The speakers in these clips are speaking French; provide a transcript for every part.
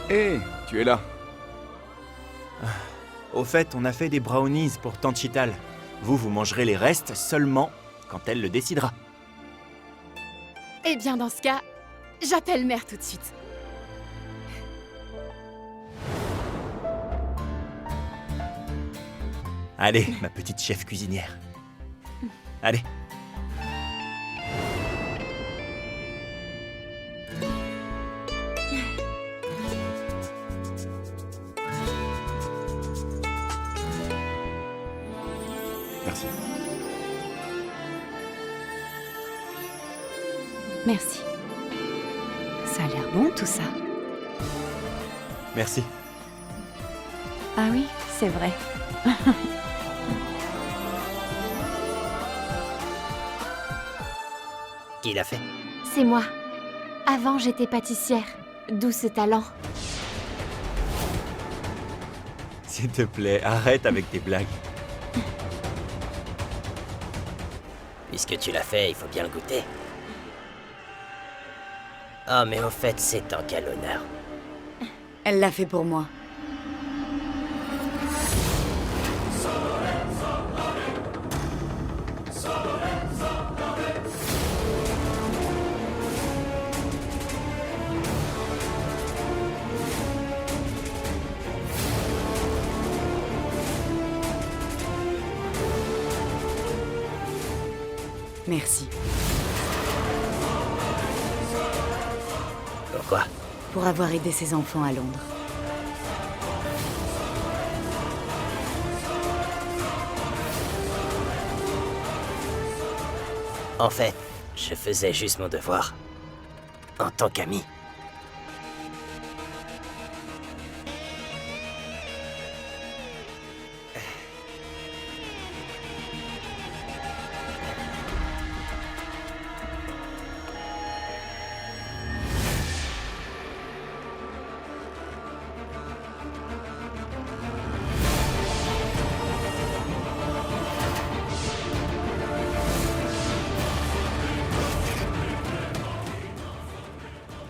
Hé, tu es là. Au fait, on a fait des brownies pour Tante Chital. Vous mangerez les restes seulement quand elle le décidera. Eh bien, dans ce cas, j'appelle Mère tout de suite. Allez, ma petite chef cuisinière. Allez. Merci. Merci. Ça a l'air bon, tout ça. Merci. Ah oui, c'est vrai. Qui l'a fait? C'est moi. Avant, j'étais pâtissière. D'où ce talent. S'il te plaît, arrête avec tes blagues. Puisque tu l'as fait, il faut bien le goûter. Oh, mais au fait, c'est en quel honneur. Elle l'a fait pour moi. Merci. Pourquoi? Pour avoir aidé ses enfants à Londres. En fait, je faisais juste mon devoir. En tant qu'ami.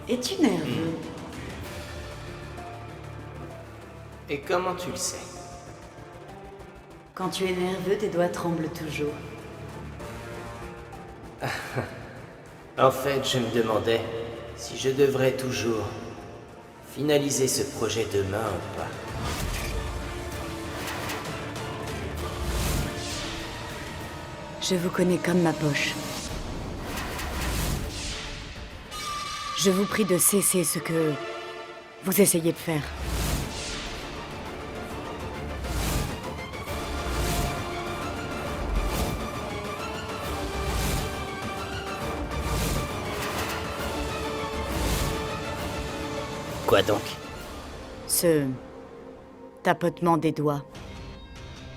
Es-tu nerveux? Et comment tu le sais? Quand tu es nerveux, tes doigts tremblent toujours. En fait, je me demandais si je devrais toujours finaliser ce projet demain ou pas. Je vous connais comme ma poche. Je vous prie de cesser ce que vous essayez de faire. Quoi donc? Ce tapotement des doigts.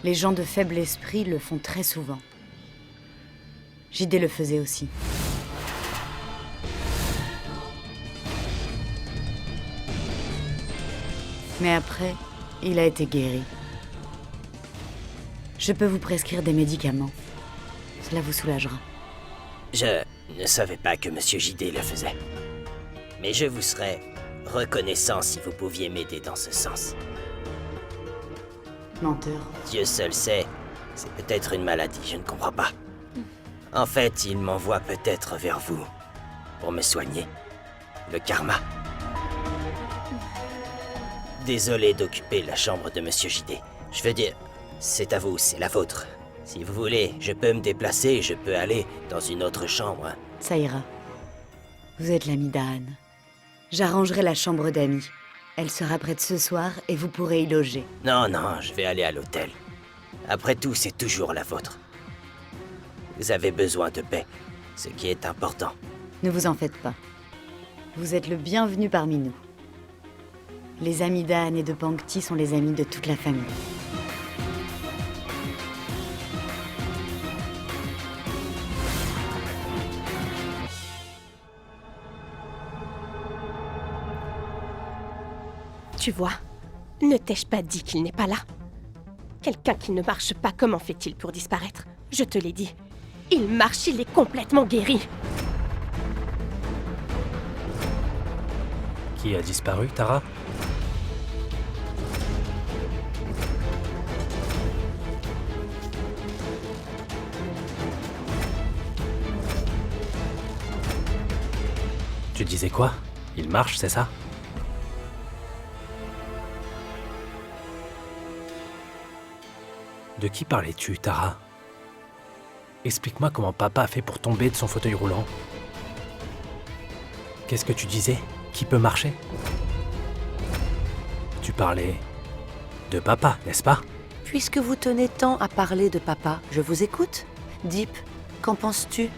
Les gens de faible esprit le font très souvent. JD le faisait aussi. Mais après, il a été guéri. Je peux vous prescrire des médicaments. Cela vous soulagera. ne savais pas que Monsieur JD le faisait. Mais je vous serais reconnaissant si vous pouviez m'aider dans ce sens. Menteur. Dieu seul sait, c'est peut-être une maladie, je ne comprends pas. En fait, il m'envoie peut-être vers vous, pour me soigner. Le karma. Désolé d'occuper la chambre de Monsieur JD. Je veux dire, c'est à vous, c'est la vôtre. Si vous voulez, je peux me déplacer et je peux aller dans une autre chambre. Ça ira. Vous êtes l'ami d'Anne. J'arrangerai la chambre d'Amy. Elle sera prête ce soir et vous pourrez y loger. Non, non, je vais aller à l'hôtel. Après tout, c'est toujours la vôtre. Vous avez besoin de paix, ce qui est important. Ne vous en faites pas. Vous êtes le bienvenu parmi nous. Les amis d'Anne et de Pankti sont les amis de toute la famille. Tu vois, ne t'ai-je pas dit qu'il n'est pas là? Quelqu'un qui ne marche pas, comment fait-il pour disparaître? Je te l'ai dit. Il marche, il est complètement guéri. Qui a disparu, Tara? Tu disais quoi? Il marche, c'est ça? De qui parlais-tu, Tara? Explique-moi comment papa a fait pour tomber de son fauteuil roulant. Qu'est-ce que tu disais? Qui peut marcher? Tu parlais de papa, n'est-ce pas? Puisque vous tenez tant à parler de papa, je vous écoute. Deep, qu'en penses-tu?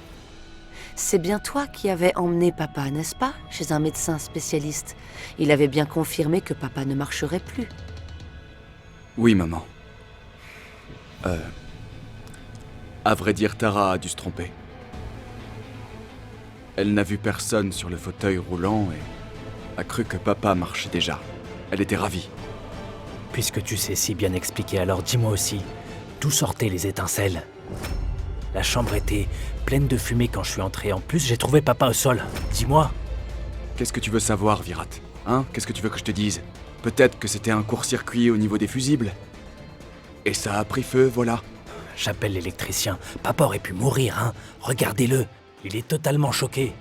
C'est bien toi qui avais emmené papa, n'est-ce pas? Chez un médecin spécialiste. Il avait bien confirmé que papa ne marcherait plus. Oui, maman. À vrai dire, Tara a dû se tromper. Elle n'a vu personne sur le fauteuil roulant et a cru que papa marchait déjà. Elle était ravie. Puisque tu sais si bien expliquer, alors dis-moi aussi, d'où sortaient les étincelles? La chambre était pleine de fumée quand je suis entré. En plus, j'ai trouvé papa au sol. Dis-moi. Qu'est-ce que tu veux savoir, Virat? Hein? Qu'est-ce que tu veux que je te dise? Peut-être que c'était un court-circuit au niveau des fusibles. Et ça a pris feu, voilà. J'appelle l'électricien. Papa aurait pu mourir, hein? Regardez-le. Il est totalement choqué.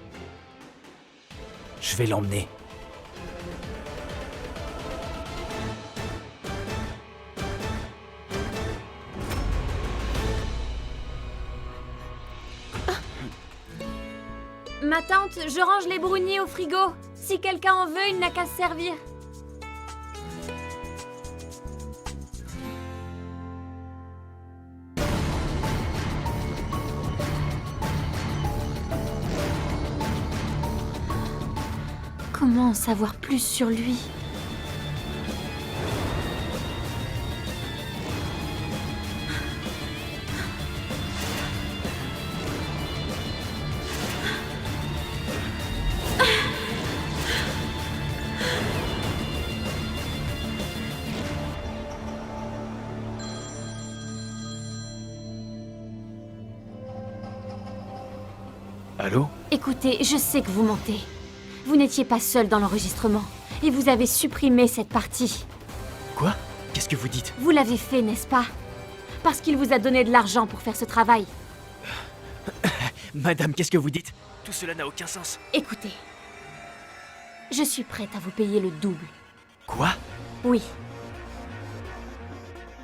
Je vais l'emmener. Ma tante, je range les brownies au frigo. Si quelqu'un en veut, il n'a qu'à se servir. Comment en savoir plus sur lui? Allô? Écoutez, je sais que vous mentez. Vous n'étiez pas seul dans l'enregistrement. Et vous avez supprimé cette partie. Quoi? Qu'est-ce que vous dites? Vous l'avez fait, n'est-ce pas? Parce qu'il vous a donné de l'argent pour faire ce travail. Madame, qu'est-ce que vous dites? Tout cela n'a aucun sens. Écoutez. Je suis prête à vous payer le double. Quoi? Oui.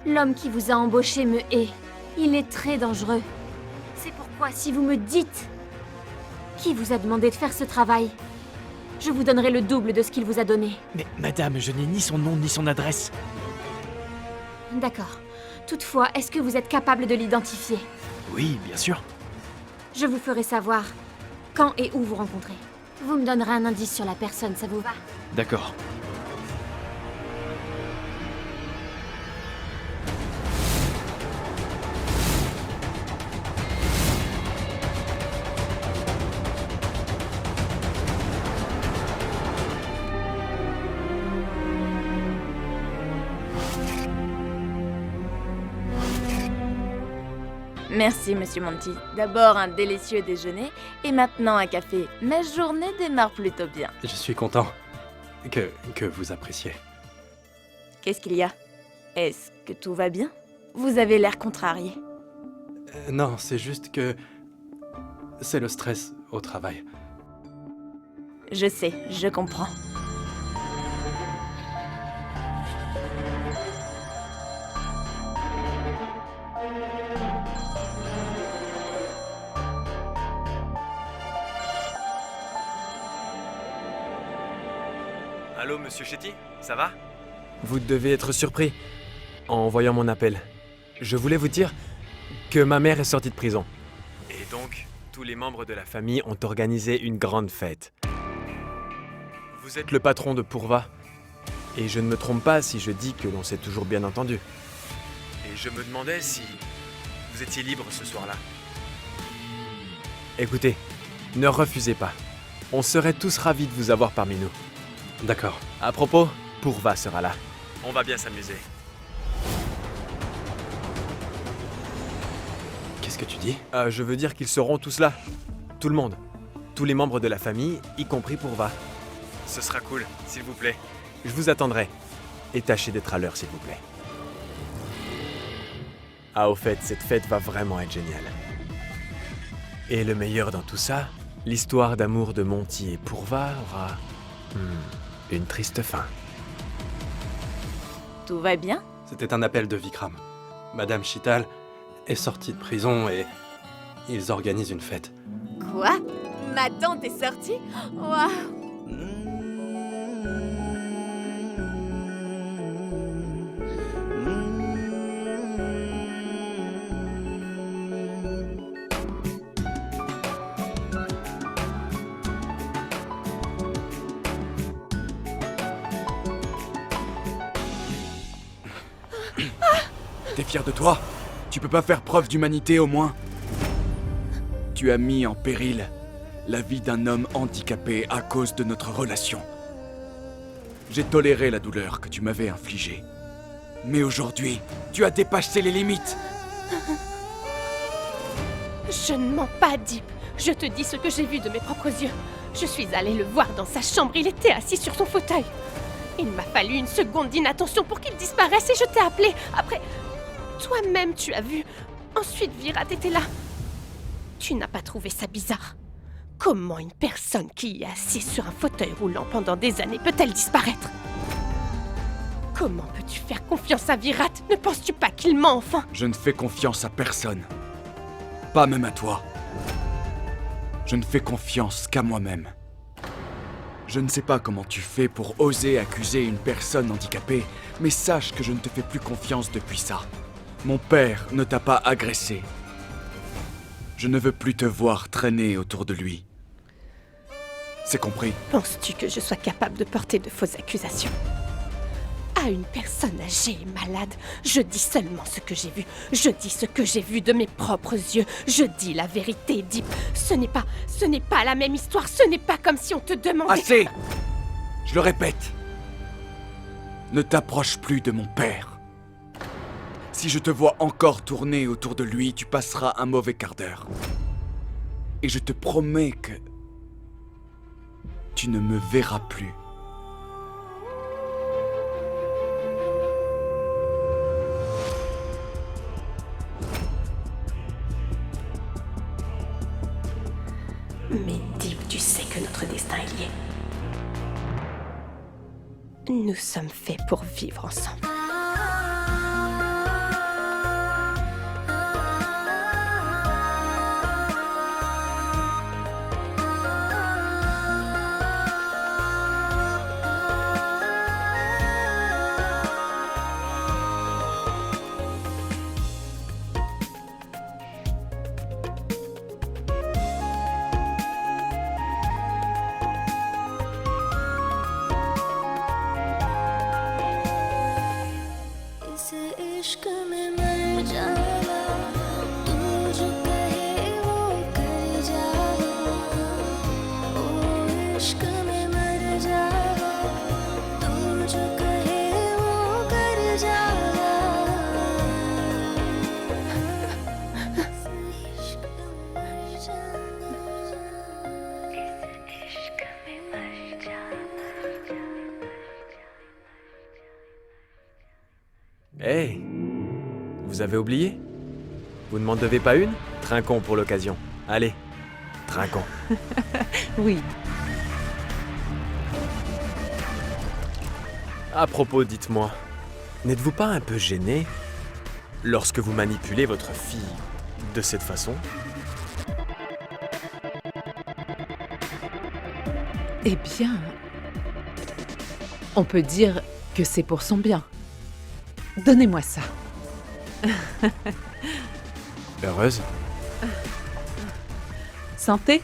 L'homme qui vous a embauché me hait. Il est très dangereux. C'est pourquoi si vous me dites qui vous a demandé de faire ce travail, je vous donnerai le double de ce qu'il vous a donné. Mais madame, je n'ai ni son nom ni son adresse. D'accord. Toutefois, est-ce que vous êtes capable de l'identifier? Oui, bien sûr. Je vous ferai savoir quand et où vous rencontrez. Vous me donnerez un indice sur la personne, ça vous va? D'accord. Merci, Monsieur Monty. D'abord un délicieux déjeuner, et maintenant un café. Ma journée démarre plutôt bien. Je suis content que vous appréciez. Qu'est-ce qu'il y a? Est-ce que tout va bien? Vous avez l'air contrarié. Non, c'est juste que... c'est le stress au travail. Je sais, je comprends. Allô, monsieur Shetty, ça va? Vous devez être surpris en voyant mon appel. Je voulais vous dire que ma mère est sortie de prison. Et donc, tous les membres de la famille ont organisé une grande fête. Vous êtes le patron de Pourva. Et je ne me trompe pas si je dis que l'on s'est toujours bien entendu. Et je me demandais si vous étiez libre ce soir-là. Écoutez, ne refusez pas. On serait tous ravis de vous avoir parmi nous. D'accord. À propos, Pourva sera là. On va bien s'amuser. Qu'est-ce que tu dis? Je veux dire qu'ils seront tous là. Tout le monde. Tous les membres de la famille, y compris Pourva. Ce sera cool, s'il vous plaît. Je vous attendrai. Et tâchez d'être à l'heure, s'il vous plaît. Ah, au fait, cette fête va vraiment être géniale. Et le meilleur dans tout ça, l'histoire d'amour de Monty et Pourva aura... une triste fin. Tout va bien? C'était un appel de Vikram. Madame Chital est sortie de prison et ils organisent une fête. Quoi? Ma tante est sortie? Waouh! T'es fier de toi? Tu peux pas faire preuve d'humanité au moins? Tu as mis en péril la vie d'un homme handicapé à cause de notre relation. J'ai toléré la douleur que tu m'avais infligée. Mais aujourd'hui, tu as dépassé les limites. Je ne mens pas, Deep. Je te dis ce que j'ai vu de mes propres yeux. Je suis allée le voir dans sa chambre, il était assis sur son fauteuil. Il m'a fallu une seconde d'inattention pour qu'il disparaisse et je t'ai appelé. Après, toi-même tu as vu. Ensuite, Virat était là. Tu n'as pas trouvé ça bizarre? Comment une personne qui est assise sur un fauteuil roulant pendant des années peut-elle disparaître? Comment peux-tu faire confiance à Virat? Ne penses-tu pas qu'il ment enfin? Je ne fais confiance à personne. Pas même à toi. Je ne fais confiance qu'à moi-même. Je ne sais pas comment tu fais pour oser accuser une personne handicapée, mais sache que je ne te fais plus confiance depuis ça. Mon père ne t'a pas agressé. Je ne veux plus te voir traîner autour de lui. C'est compris? Penses-tu que je sois capable de porter de fausses accusations? À une personne âgée et malade, je dis seulement ce que j'ai vu. Je dis ce que j'ai vu de mes propres yeux. Je dis la vérité, Deep. Ce n'est pas la même histoire. Ce n'est pas comme si on te demandait... Assez! Je le répète. Ne t'approche plus de mon père. Si je te vois encore tourner autour de lui, tu passeras un mauvais quart d'heure. Et je te promets que... tu ne me verras plus. Mais Deep, tu sais que notre destin est lié. Nous sommes faits pour vivre ensemble. Hey, vous avez oublié? Vous ne m'en devez pas une? Trinquons pour l'occasion. Allez, trinquons. Oui. À propos, dites-moi, n'êtes-vous pas un peu gêné lorsque vous manipulez votre fille de cette façon? Eh bien, on peut dire que c'est pour son bien. Donnez-moi ça. Heureuse? Santé?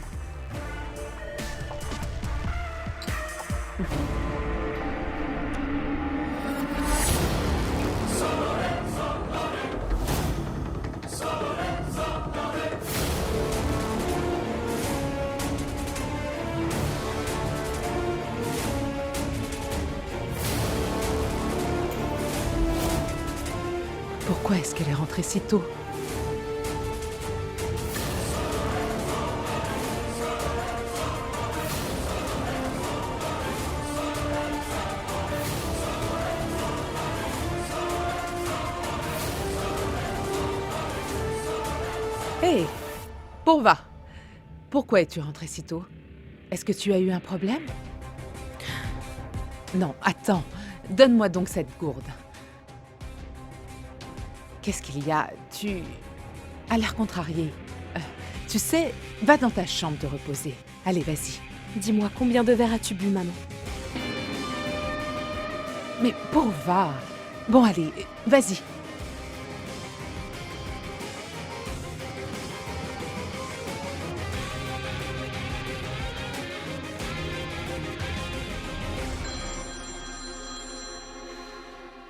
Pourquoi est-ce qu'elle est rentrée si tôt? Hé, Pourva, pourquoi es-tu rentrée si tôt? Est-ce que tu as eu un problème? Non, attends, donne-moi donc cette gourde. Qu'est-ce qu'il y a? Tu as l'air contrarié. Tu sais, va dans ta chambre te reposer. Allez, vas-y. Dis-moi, combien de verres as-tu bu, maman? Mais Pourva! Bon, allez, vas-y.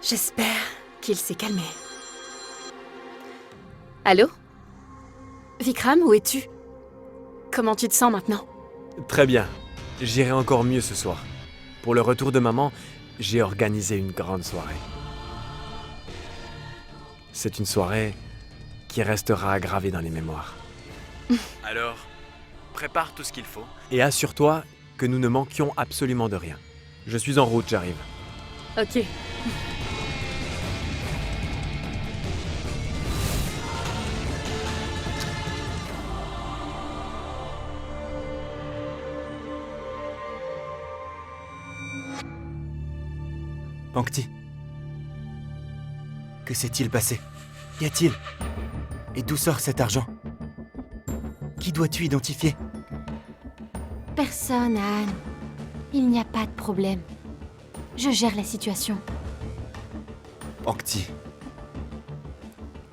J'espère qu'il s'est calmé. Allô? Vikram, où es-tu? Comment tu te sens maintenant? Très bien. J'irai encore mieux ce soir. Pour le retour de maman, j'ai organisé une grande soirée. C'est une soirée qui restera gravée dans les mémoires. Alors, prépare tout ce qu'il faut. Et assure-toi que nous ne manquions absolument de rien. Je suis en route, j'arrive. Ok. Pankti. Que s'est-il passé? Qu'y a-t-il? Et d'où sort cet argent? Qui dois-tu identifier? Personne, Anne. Il n'y a pas de problème. Je gère la situation. Pankti.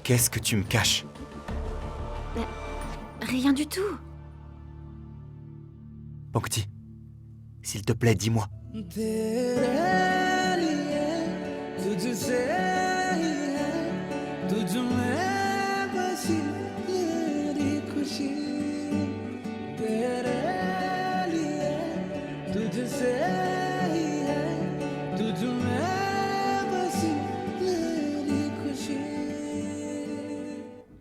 Qu'est-ce que tu me caches? Rien du tout. Pankti, s'il te plaît, dis-moi.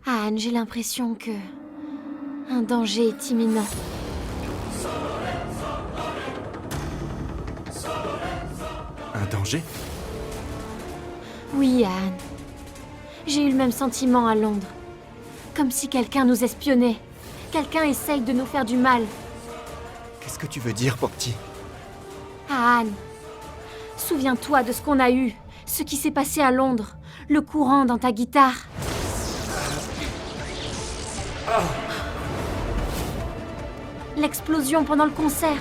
Anne, j'ai l'impression que un danger est imminent. Un danger? Oui, Anne. J'ai eu le même sentiment à Londres. Comme si quelqu'un nous espionnait. Quelqu'un essaye de nous faire du mal. Qu'est-ce que tu veux dire, Pankti? Ah, Anne. Souviens-toi de ce qu'on a eu. Ce qui s'est passé à Londres. Le courant dans ta guitare. L'explosion pendant le concert.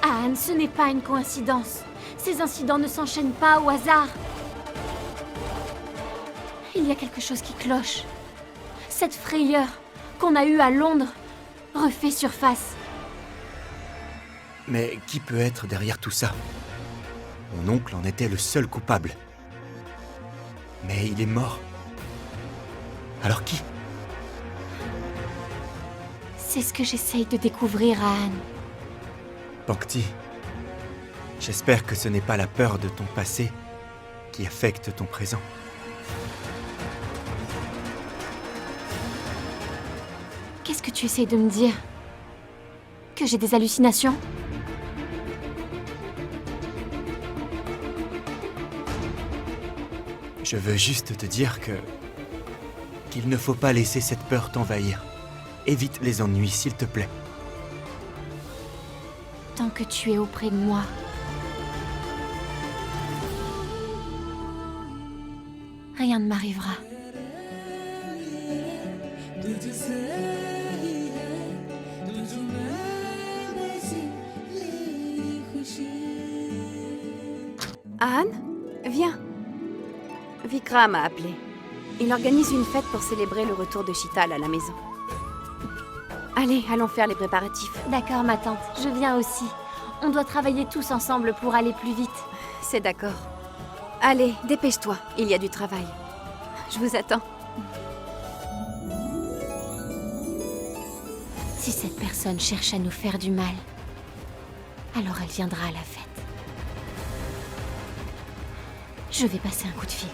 Anne, ce n'est pas une coïncidence. Ces incidents ne s'enchaînent pas au hasard. Il y a quelque chose qui cloche. Cette frayeur qu'on a eue à Londres refait surface. Mais qui peut être derrière tout ça? Mon oncle en était le seul coupable. Mais il est mort. Alors qui? C'est ce que j'essaye de découvrir, Anne. Pankti, j'espère que ce n'est pas la peur de ton passé qui affecte ton présent. Qu'est-ce que tu essayes de me dire? Que j'ai des hallucinations? Je veux juste te dire qu'il ne faut pas laisser cette peur t'envahir. Évite les ennuis, s'il te plaît. Tant que tu es auprès de moi. Rien ne m'arrivera. Anne, viens. Vikram a appelé. Il organise une fête pour célébrer le retour de Sheetal à la maison. Allez, allons faire les préparatifs. D'accord, ma tante, je viens aussi. On doit travailler tous ensemble pour aller plus vite. C'est d'accord. Allez, dépêche-toi, il y a du travail. Je vous attends. Si cette personne cherche à nous faire du mal, alors elle viendra à la fête. Je vais passer un coup de fil.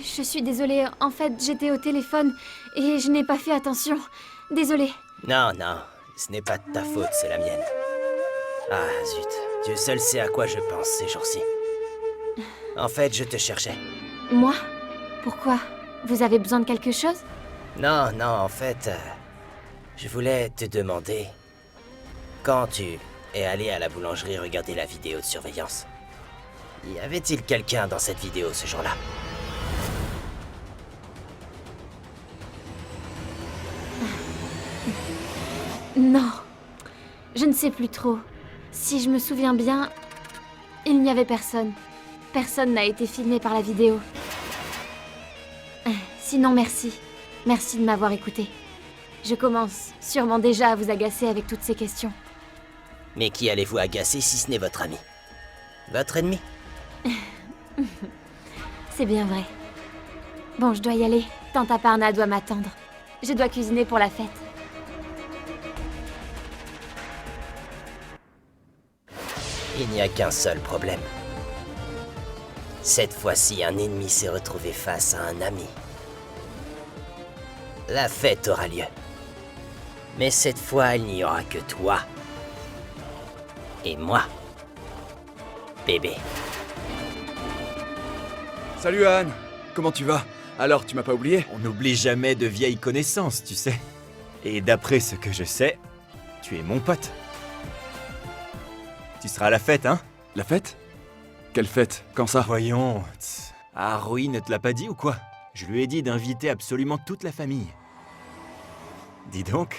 Je suis désolée. En fait, j'étais au téléphone et je n'ai pas fait attention. Désolée. Non, non, ce n'est pas de ta faute, c'est la mienne. Ah, zut. Dieu seul sait à quoi je pense ces jours-ci. En fait, je te cherchais. Moi? Pourquoi? Vous avez besoin de quelque chose? Non, non, en fait, je voulais te demander... Quand tu es allé à la boulangerie regarder la vidéo de surveillance, y avait-il quelqu'un dans cette vidéo ce jour-là? Non. Je ne sais plus trop. Si je me souviens bien, il n'y avait personne. Personne n'a été filmé par la vidéo. Sinon, merci. Merci de m'avoir écouté. Je commence sûrement déjà à vous agacer avec toutes ces questions. Mais qui allez-vous agacer si ce n'est votre ami? Votre ennemi? C'est bien vrai. Bon, je dois y aller. Tante Aparna doit m'attendre. Je dois cuisiner pour la fête. Il n'y a qu'un seul problème. Cette fois-ci, un ennemi s'est retrouvé face à un ami. La fête aura lieu. Mais cette fois, il n'y aura que toi. Et moi. Bébé. Salut Anne, comment tu vas? Alors, tu m'as pas oublié? On n'oublie jamais de vieilles connaissances, tu sais. Et d'après ce que je sais, tu es mon pote. Tu seras à la fête, hein? La fête? Quelle fête? Quand ça? Voyons... Haruhi ne te l'a pas dit ou quoi? Je lui ai dit d'inviter absolument toute la famille. Dis donc,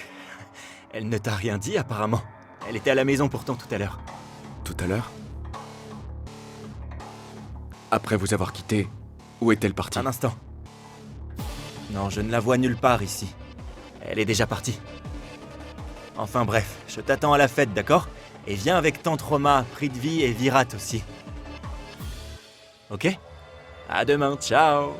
elle ne t'a rien dit apparemment. Elle était à la maison pourtant tout à l'heure. Tout à l'heure? Après vous avoir quitté, où est-elle partie? Un instant. Non, je ne la vois nulle part ici. Elle est déjà partie. Enfin bref, je t'attends à la fête, d'accord? Et viens avec Tante Roma, Prithvi et Virat aussi. Ok? À demain, ciao!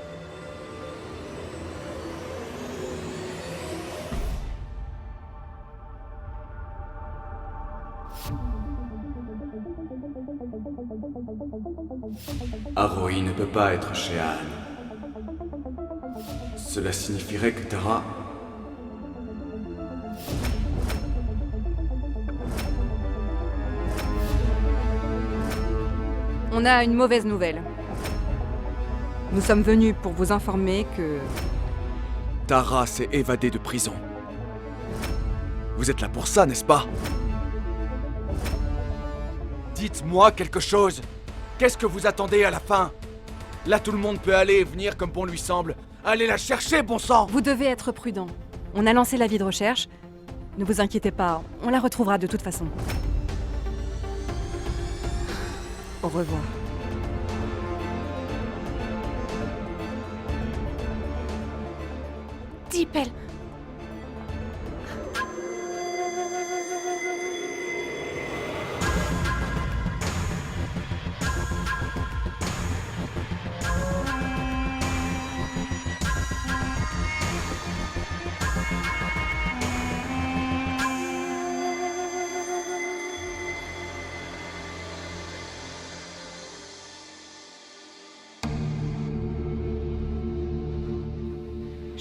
Haruhi ne peut pas être chez Anne. Cela signifierait que Tara... On a une mauvaise nouvelle. Nous sommes venus pour vous informer que... Tara s'est évadée de prison. Vous êtes là pour ça, n'est-ce pas? Dites-moi quelque chose. Qu'est-ce que vous attendez à la fin? Là, tout le monde peut aller et venir comme bon lui semble. Allez la chercher, bon sang! Vous devez être prudent. On a lancé l'avis de recherche. Ne vous inquiétez pas, on la retrouvera de toute façon. Au revoir. Deepel.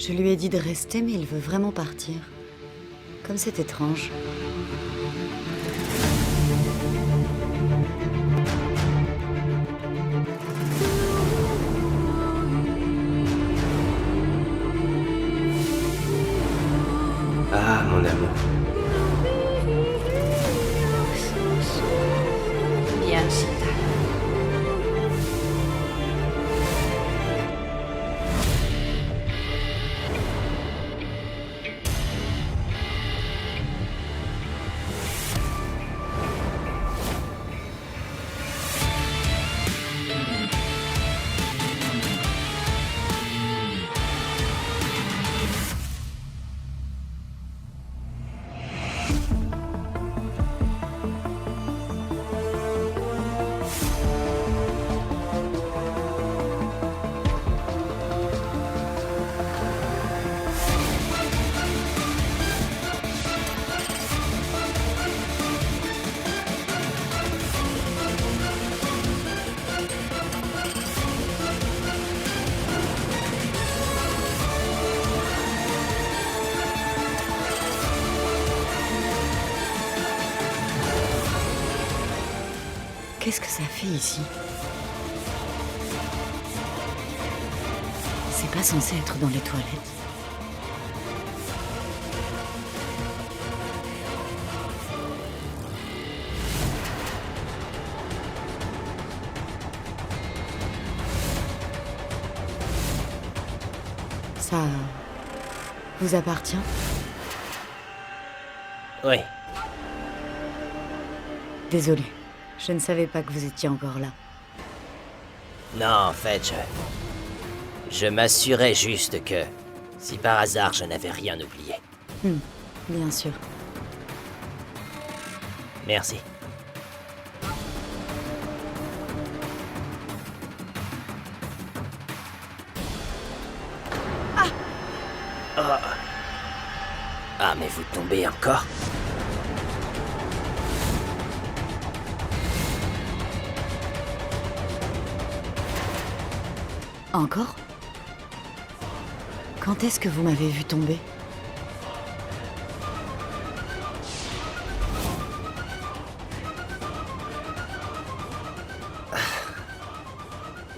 Je lui ai dit de rester, mais il veut vraiment partir. Comme c'est étrange. Ah, mon amour. Bien, Chita. Qu'est-ce que ça fait ici? C'est pas censé être dans les toilettes. Ça vous appartient? Oui. Désolée, je ne savais pas que vous étiez encore là. Non, en fait, je m'assurais juste que, si par hasard je n'avais rien oublié. Bien sûr. Merci. Ah, mais vous tombez encore? Encore? Quand est-ce que vous m'avez vu tomber?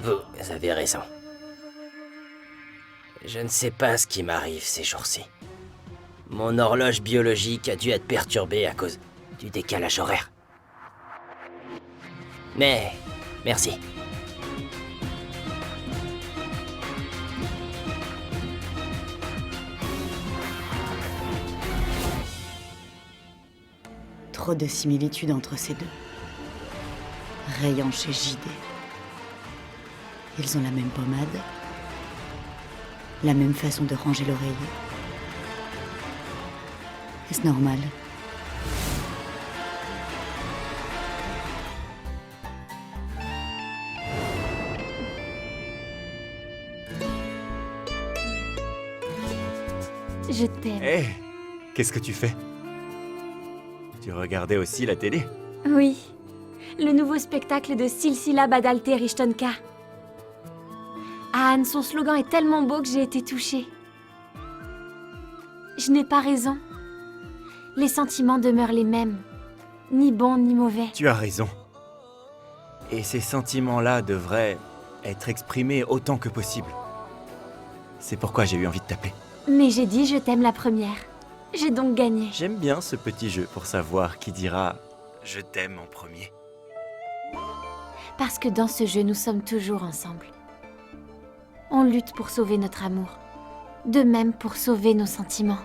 Vous avez raison. Je ne sais pas ce qui m'arrive ces jours-ci. Mon horloge biologique a dû être perturbée à cause du décalage horaire. Mais, merci. Trop de similitudes entre ces deux. Rayan chez JD. Ils ont la même pommade, la même façon de ranger l'oreiller. Est-ce normal? Je t'aime. Hé, qu'est-ce que tu fais? Tu regardais aussi la télé? Oui. Le nouveau spectacle de Silsila Badalte Rishtonka. Anne, son slogan est tellement beau que j'ai été touchée. Je n'ai pas raison. Les sentiments demeurent les mêmes. Ni bons ni mauvais. Tu as raison. Et ces sentiments-là devraient être exprimés autant que possible. C'est pourquoi j'ai eu envie de t'appeler. Mais j'ai dit je t'aime la première. J'ai donc gagné. J'aime bien ce petit jeu pour savoir qui dira « je t'aime » en premier. Parce que dans ce jeu, nous sommes toujours ensemble. On lutte pour sauver notre amour. De même pour sauver nos sentiments.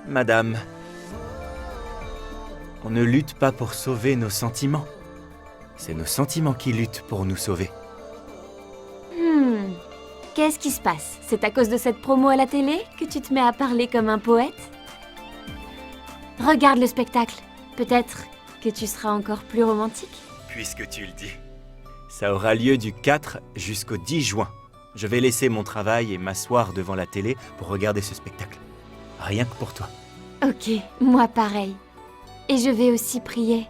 Madame, on ne lutte pas pour sauver nos sentiments. C'est nos sentiments qui luttent pour nous sauver. Qu'est-ce qui se passe? C'est à cause de cette promo à la télé que tu te mets à parler comme un poète? Regarde le spectacle. Peut-être que tu seras encore plus romantique. Puisque tu le dis. Ça aura lieu du 4 jusqu'au 10 juin. Je vais laisser mon travail et m'asseoir devant la télé pour regarder ce spectacle. Rien que pour toi. Ok, moi pareil. Et je vais aussi prier,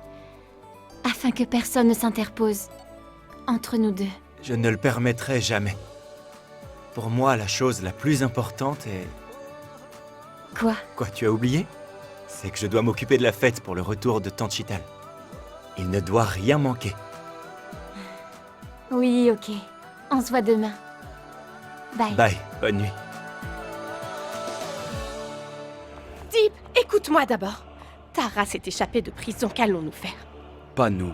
afin que personne ne s'interpose entre nous deux. Je ne le permettrai jamais. Pour moi, la chose la plus importante est... Quoi? Quoi, tu as oublié? C'est que je dois m'occuper de la fête pour le retour de Tante Chital. Il ne doit rien manquer. Oui, ok. On se voit demain. Bye. Bye, bonne nuit. Deep, écoute-moi d'abord. Tara s'est échappée de prison, qu'allons-nous faire? Pas nous.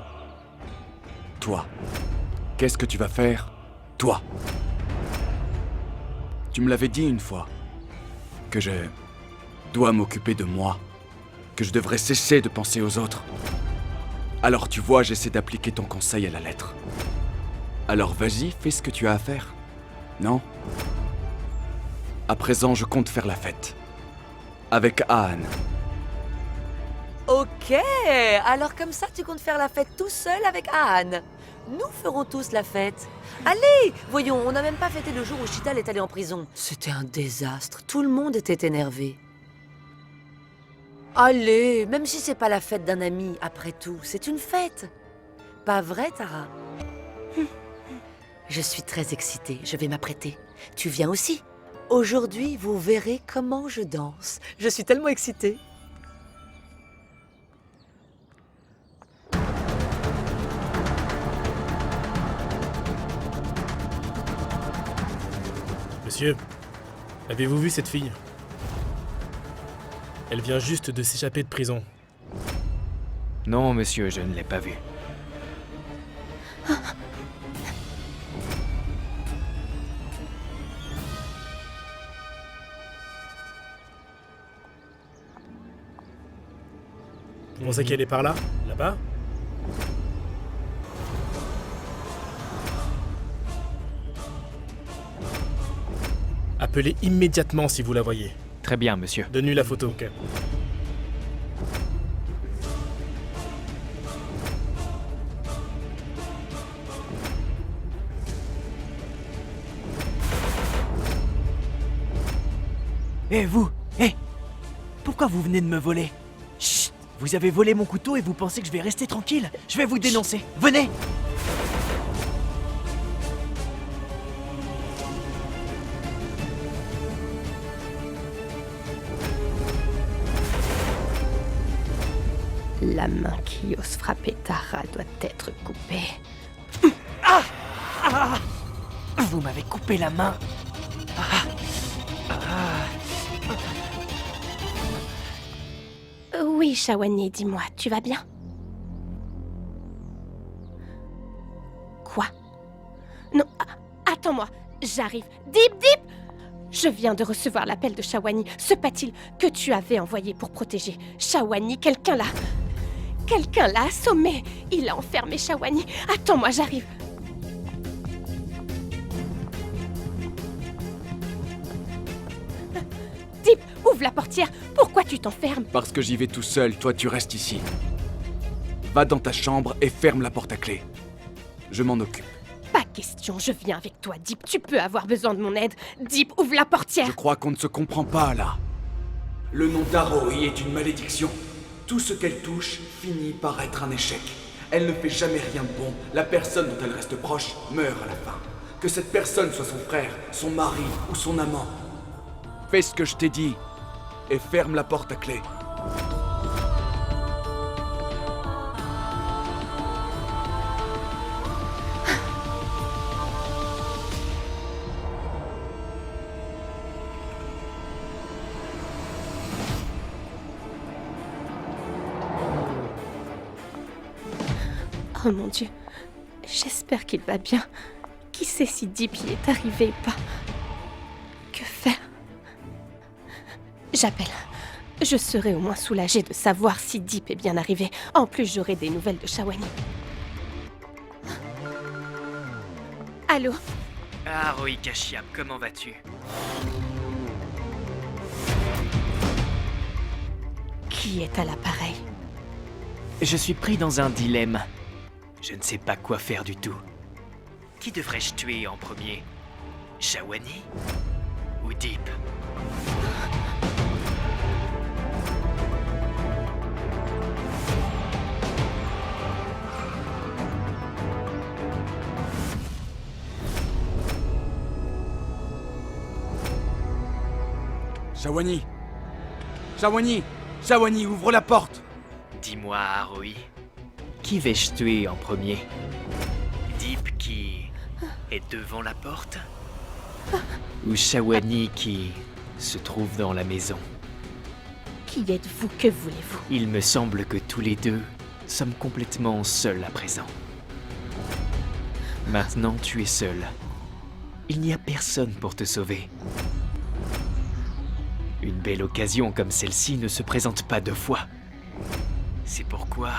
Toi. Qu'est-ce que tu vas faire? Toi. Tu me l'avais dit une fois. Que je dois m'occuper de moi. Que je devrais cesser de penser aux autres. Alors tu vois, j'essaie d'appliquer ton conseil à la lettre. Alors vas-y, fais ce que tu as à faire. Non? À présent, je compte faire la fête. Avec Ahn. Ok, alors comme ça, tu comptes faire la fête tout seul avec Ahn. Nous ferons tous la fête. Allez, voyons, on n'a même pas fêté le jour où Chital est allé en prison. C'était un désastre, tout le monde était énervé. Allez, même si c'est pas la fête d'un ami, après tout, c'est une fête. Pas vrai, Tara? Je suis très excitée, je vais m'apprêter. Tu viens aussi? Aujourd'hui, vous verrez comment je danse. Je suis tellement excitée. Monsieur, avez-vous vu cette fille? Elle vient juste de s'échapper de prison. Non, monsieur, je ne l'ai pas vue. Vous pensez qu'elle est par là? Là-bas? Appelez immédiatement si vous la voyez. Très bien, monsieur. Donne-lui la photo. Ok. Vous! Pourquoi vous venez de me voler? Chut! Vous avez volé mon couteau et vous pensez que je vais rester tranquille? Je vais vous dénoncer. Venez! La main qui ose frapper Tara doit être coupée. Ah! Ah! Vous m'avez coupé la main. Oui, Shawani, dis-moi, tu vas bien? Quoi? Non, attends-moi, j'arrive. Deep! Je viens de recevoir l'appel de Shawani. Se peut-il que tu avais envoyé pour protéger Shawani? Quelqu'un l'a assommé. Il a enfermé Shawani. Attends-moi, j'arrive. Deep, ouvre la portière. Pourquoi tu t'enfermes? Parce que j'y vais tout seul, toi tu restes ici. Va dans ta chambre et ferme la porte à clé. Je m'en occupe. Pas question, je viens avec toi, Deep. Tu peux avoir besoin de mon aide. Deep, ouvre la portière. Je crois qu'on ne se comprend pas là. Le nom d'Aroi est une malédiction. Tout ce qu'elle touche finit par être un échec. Elle ne fait jamais rien de bon. La personne dont elle reste proche meurt à la fin. Que cette personne soit son frère, son mari ou son amant. Fais ce que je t'ai dit et ferme la porte à clé. Oh mon Dieu, j'espère qu'il va bien. Qui sait si Deep y est arrivé ou pas? Que faire? J'appelle. Je serai au moins soulagée de savoir si Deep est bien arrivé. En plus, j'aurai des nouvelles de Shawani. Allô? Ah, Roi Kashyap, comment vas-tu? Qui est à l'appareil? Je suis pris dans un dilemme. Je ne sais pas quoi faire du tout. Qui devrais-je tuer en premier? Shawani ou Deep? Shawani! Shawani! Shawani, ouvre la porte! Dis-moi, Aroi, qui vais-je tuer en premier? Deep qui est devant la porte? Ou Shawani qui se trouve dans la maison? Qui êtes-vous? Que voulez-vous? Il me semble que tous les deux sommes complètement seuls à présent. Maintenant, tu es seul. Il n'y a personne pour te sauver. Une belle occasion comme celle-ci ne se présente pas deux fois. C'est pourquoi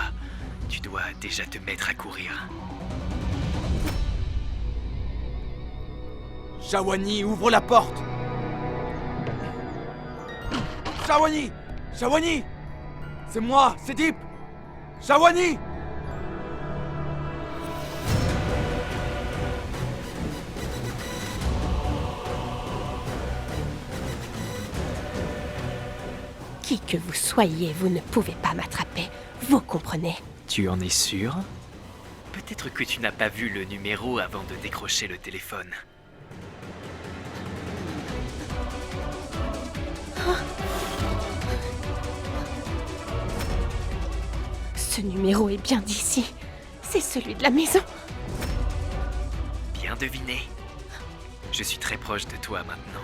tu dois déjà te mettre à courir. Shawani, ouvre la porte! Shawani! Shawani! C'est moi, c'est Deep! Shawani! Qui que vous soyez, vous ne pouvez pas m'attraper. Vous comprenez? Tu en es sûr? Peut-être que tu n'as pas vu le numéro avant de décrocher le téléphone. Ce numéro est bien d'ici. C'est celui de la maison. Bien deviné. Je suis très proche de toi maintenant.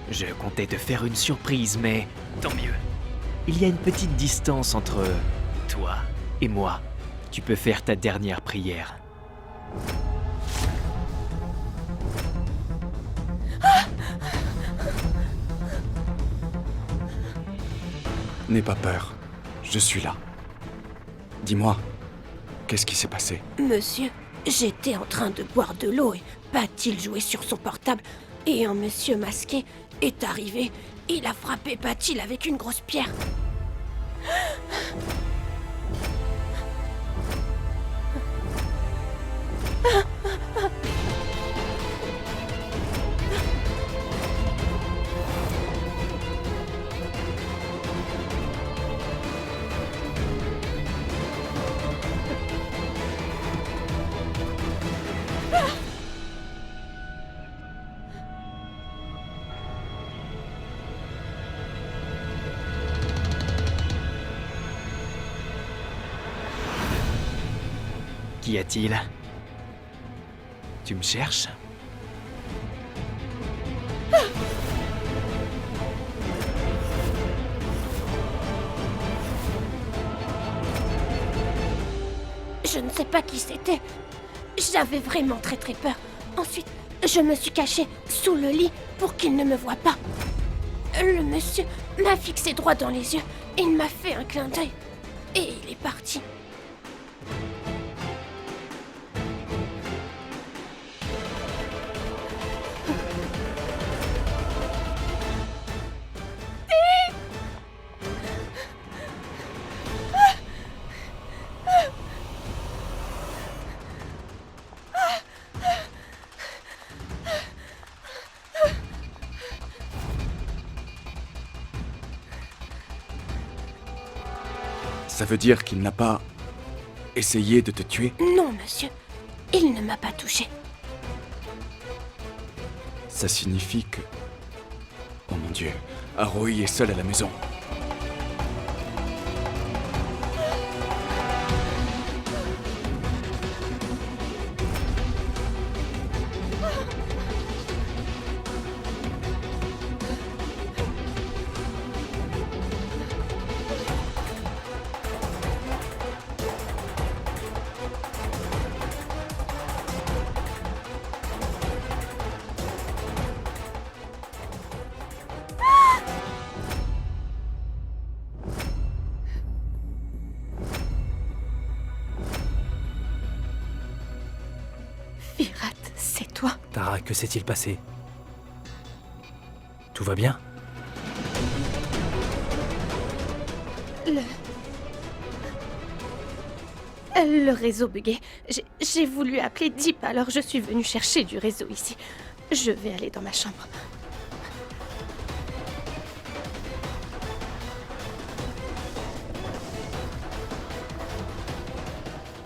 Je comptais te faire une surprise, mais tant mieux. Il y a une petite distance entre toi et moi. Tu peux faire ta dernière prière. N'aie pas peur, je suis là. Dis-moi, qu'est-ce qui s'est passé? Monsieur, j'étais en train de boire de l'eau et Patil jouait sur son portable. Et un monsieur masqué est arrivé. Il a frappé Patil avec une grosse pierre. Qu'y a-t-il? Tu me cherches? Je ne sais pas qui c'était. J'avais vraiment très peur. Ensuite, je me suis cachée sous le lit pour qu'il ne me voie pas. Le monsieur m'a fixé droit dans les yeux et il m'a fait un clin d'œil. Et il est parti. Ça veut dire qu'il n'a pas essayé de te tuer? Non, monsieur. Il ne m'a pas touché. Ça signifie que... Oh mon Dieu, Aroi est seul à la maison. Virat, c'est toi? Tara, que s'est-il passé? Tout va bien? Le réseau bugué. J'ai voulu appeler Deep, alors je suis venue chercher du réseau ici. Je vais aller dans ma chambre.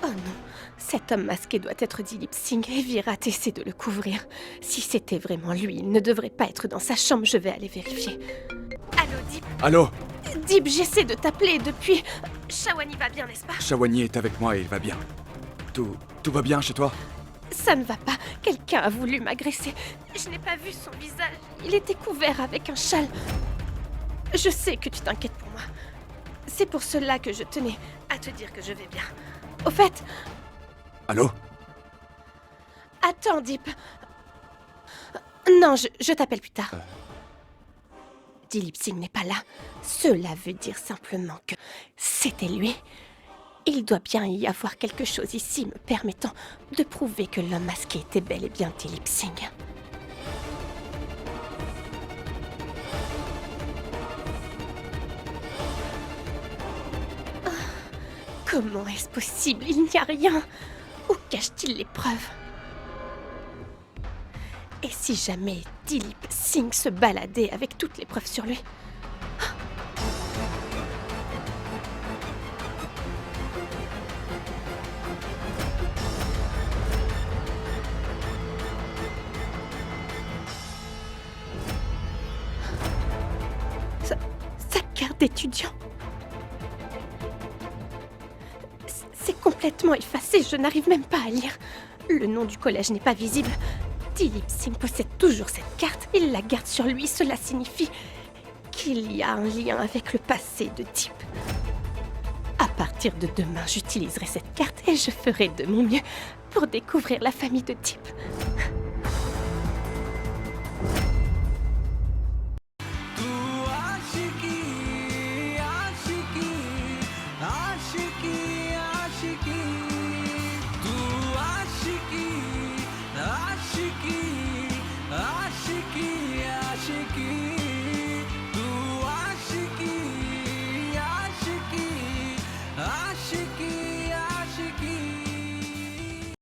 Oh non, Cet homme masqué doit être Dilip Singh et Virat essaie de le couvrir. Si c'était vraiment lui, il ne devrait pas être dans sa chambre, je vais aller vérifier. Allô, Deep? Allô? Deep, j'essaie de t'appeler depuis... Shawani va bien, n'est-ce pas? Shawani est avec moi et il va bien. Tout va bien chez toi? Ça ne va pas. Quelqu'un a voulu m'agresser. Je n'ai pas vu son visage. Il était couvert avec un châle. Je sais que tu t'inquiètes pour moi. C'est pour cela que je tenais à te dire que je vais bien. Au fait... Allô? Attends, Deep. Non, je t'appelle plus tard. Dilip Singh n'est pas là. Cela veut dire simplement que c'était lui. Il doit bien y avoir quelque chose ici me permettant de prouver que l'homme masqué était bel et bien Dilip Singh. Comment est-ce possible? Il n'y a rien. Où cache-t-il les preuves? Et si jamais Dilip Singh se baladait avec toutes les preuves sur lui? Sa carte d'étudiant. C'est complètement effacé, je n'arrive même pas à lire. Le nom du collège n'est pas visible. Dilip Singh possède toujours cette carte, il la garde sur lui, cela signifie qu'il y a un lien avec le passé de Deep. À partir de demain, j'utiliserai cette carte et je ferai de mon mieux pour découvrir la famille de Deep.